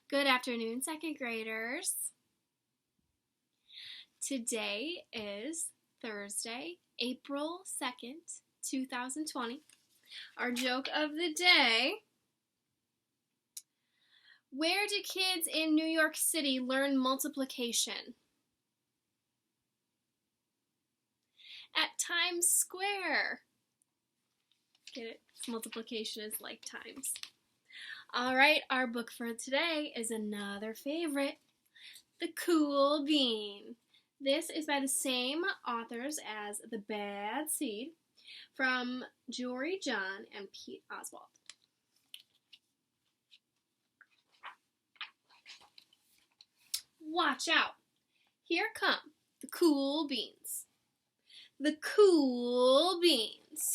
Good afternoon, second graders. Today is Thursday, April 2nd, 2020. Our joke of the day: where do kids in New York City learn multiplication? At Times Square. Get it? Multiplication is like times. All right, our book for today is another favorite, The Cool Bean. This is by the same authors as The Bad Seed, from Jory, John, and Pete Oswald. Watch out. Here come the cool beans. The cool beans.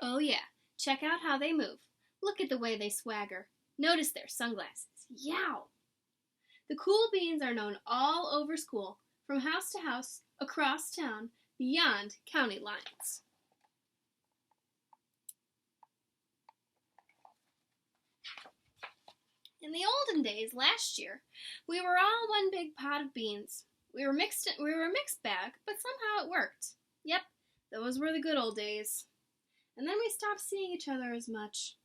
Oh yeah, check out how they move. Look at the way they swagger. Notice their sunglasses. Yow! The cool beans are known all over school, from house to house, across town, beyond county lines. In the olden days, last year, we were all one big pot of beans. We were a mixed bag, but somehow it worked. Yep, those were the good old days. And then we stopped seeing each other as much.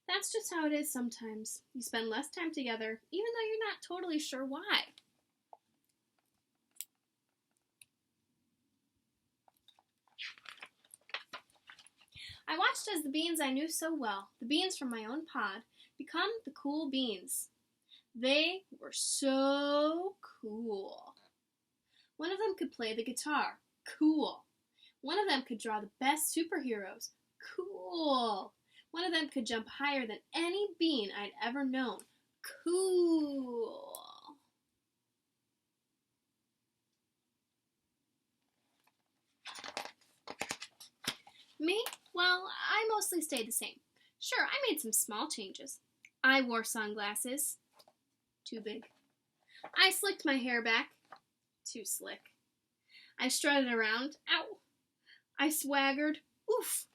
That's just how it is sometimes. You spend less time together, even though you're not totally sure why. I watched as the beans I knew so well, the beans from my own pod, become the cool beans. They were so cool. One of them could play the guitar. Cool. One of them could draw the best superheroes. Cool. One of them could jump higher than any bean I'd ever known. Cool. Me? Well, I mostly stayed the same. Sure, I made some small changes. I wore sunglasses. Too big. I slicked my hair back. Too slick. I strutted around. Ow! I swaggered. Oof!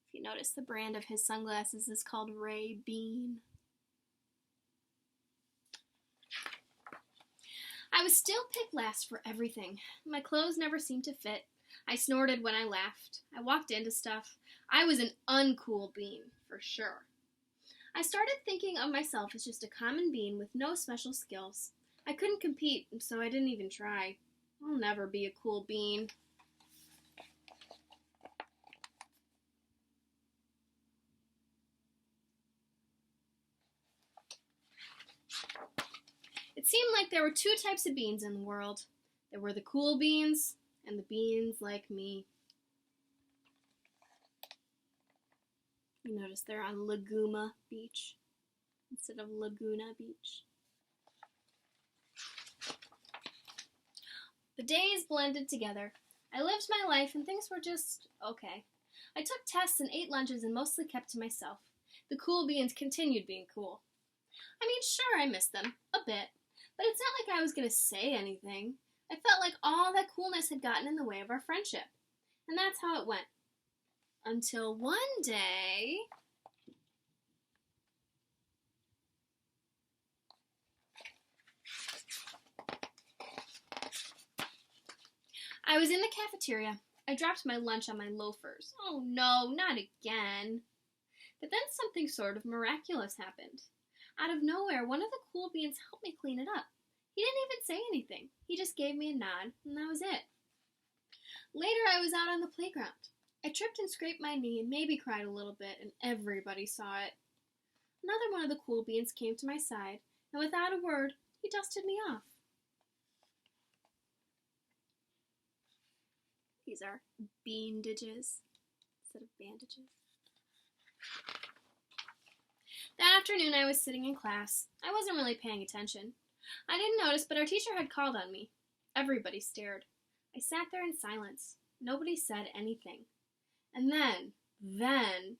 If you notice, the brand of his sunglasses is called Ray Bean. I was still picked last for everything. My clothes never seemed to fit. I snorted when I laughed. I walked into stuff. I was an uncool bean, for sure. I started thinking of myself as just a common bean with no special skills. I couldn't compete, so I didn't even try. I'll never be a cool bean. It seemed like there were two types of beans in the world. There were the cool beans and the beans like me. You notice they're on Laguna Beach instead of Laguna Beach. The days blended together. I lived my life and things were just okay. I took tests and ate lunches and mostly kept to myself. The cool beans continued being cool. I mean, sure, I missed them, a bit, but it's not like I was going to say anything. I felt like all that coolness had gotten in the way of our friendship. And that's how it went. Until one day... I was in the cafeteria. I dropped my lunch on my loafers. Oh no, not again. But then something sort of miraculous happened. Out of nowhere, one of the cool beans helped me clean it up. He didn't even say anything. He just gave me a nod, and that was it. Later, I was out on the playground. I tripped and scraped my knee and maybe cried a little bit, and everybody saw it. Another one of the cool beans came to my side, and without a word, he dusted me off. These are bandages instead of bandages. That afternoon, I was sitting in class. I wasn't really paying attention. I didn't notice, but our teacher had called on me. Everybody stared. I sat there in silence. Nobody said anything. And then,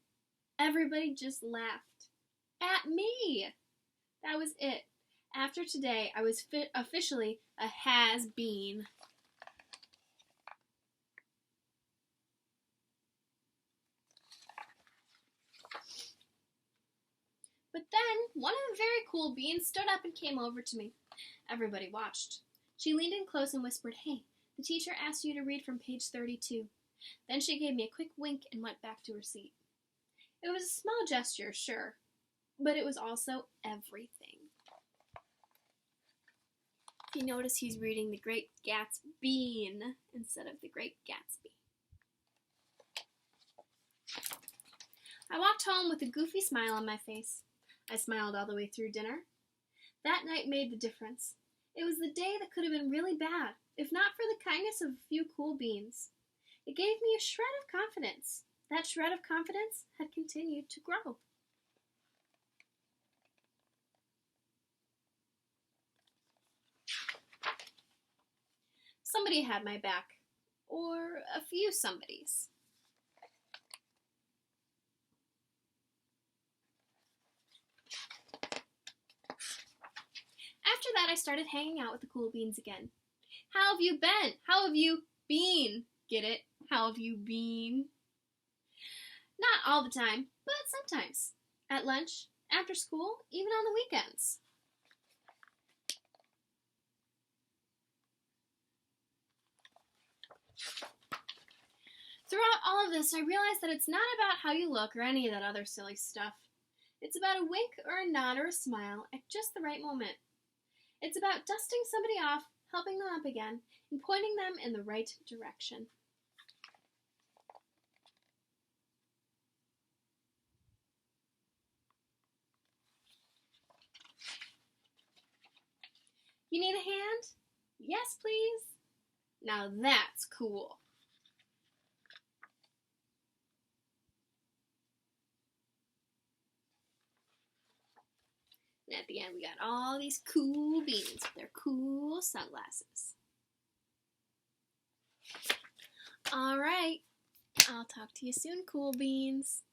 everybody just laughed. At me! That was it. After today, I was officially a has-been. One of the very cool beans stood up and came over to me. Everybody watched. She leaned in close and whispered, "Hey, the teacher asked you to read from page 32. Then she gave me a quick wink and went back to her seat. It was a small gesture, sure, but it was also everything. If you notice, he's reading The Great Gatsby instead of The Great Gatsby. I walked home with a goofy smile on my face. I smiled all the way through dinner. That night made the difference. It was the day that could have been really bad, if not for the kindness of a few cool beans. It gave me a shred of confidence. That shred of confidence had continued to grow. Somebody had my back, or a few somebodies. After that, I started hanging out with the cool beans again. How have you been? How have you been? Get it? How have you been? Not all the time, but sometimes. At lunch, after school, even on the weekends. Throughout all of this, I realized that it's not about how you look or any of that other silly stuff. It's about a wink or a nod or a smile at just the right moment. It's about dusting somebody off, helping them up again, and pointing them in the right direction. You need a hand? Yes, please. Now that's cool. And at the end, we got all these cool beans with their cool sunglasses. All right. I'll talk to you soon, cool beans.